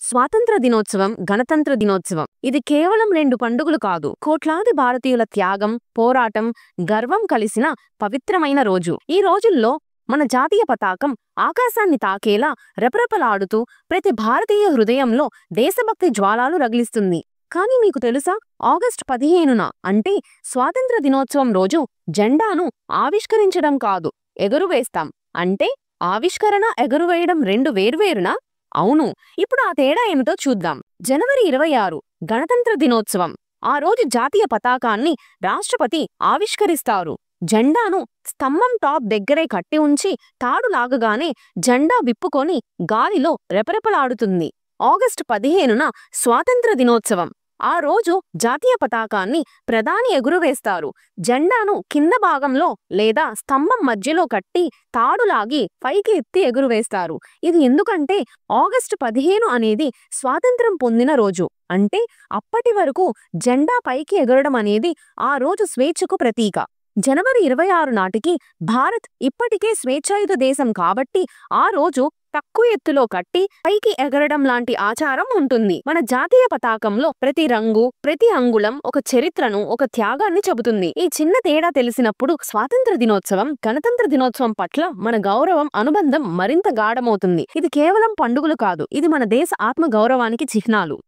స్వాతంత్ర దినోత్సవం, గణతంత్ర దినోత్సవం ఇది కేవలం రెండు పండుగలు కాదు. కోట్లాది భారతీయుల త్యాగం, పోరాటం, గర్వం కలిసిన పవిత్రమైన రోజు. ఈ రోజుల్లో మన జాతీయ పతాకం ఆకాశాన్ని తాకేలా రెపరెపలాడుతూ ప్రతి భారతీయ హృదయంలో దేశభక్తి జ్వాలాలు రగిలిస్తుంది. కానీ మీకు తెలుసా, ఆగస్టు 15న అంటే స్వాతంత్ర దినోత్సవం రోజు జెండాను ఆవిష్కరించడం కాదు, ఎగురువేస్తాం. అంటే ఆవిష్కరణ, ఎగురువేయడం రెండు వేర్వేరునా? అవును. ఇప్పుడు ఆ తేడా ఏమిటో చూద్దాం. జనవరి 26 గణతంత్ర దినోత్సవం. ఆ రోజు జాతీయ పతాకాన్ని రాష్ట్రపతి ఆవిష్కరిస్తారు. జెండాను స్తంభం టాప్ దగ్గరే కట్టి ఉంచి తాడు లాగగానే జెండా విప్పుకొని గాలిలో రెపరెపలాడుతుంది. ఆగస్టు 15న స్వాతంత్ర దినోత్సవం. ఆ రోజు జాతీయ పతాకాన్ని ప్రధాని ఎగురువేస్తారు. జెండాను కింద భాగంలో లేదా స్తంభం మధ్యలో కట్టి తాడులాగి పైకి ఎత్తి ఎగురువేస్తారు. ఇది ఎందుకంటే ఆగస్టు 15 అనేది స్వాతంత్రం పొందిన రోజు. అంటే అప్పటి వరకు జెండా పైకి ఎగరడం అనేది ఆ రోజు స్వేచ్ఛకు ప్రతీక. జనవరి 26 నాటికి భారత్ ఇప్పటికే స్వేచ్ఛాయుత దేశం కాబట్టి ఆ రోజు తక్కువ ఎత్తులో కట్టి పైకి ఎగరడం లాంటి ఆచారం ఉంటుంది. మన జాతీయ పతాకంలో ప్రతి రంగు, ప్రతి అంగుళం ఒక చరిత్రను, ఒక త్యాగాన్ని చెబుతుంది. ఈ చిన్న తేడా తెలిసినప్పుడు స్వాతంత్ర దినోత్సవం, గణతంత్ర దినోత్సవం పట్ల మన గౌరవం, అనుబంధం మరింత గాఢమవుతుంది. ఇది కేవలం పండుగలు కాదు, ఇది మన దేశ ఆత్మ గౌరవానికి చిహ్నాలు.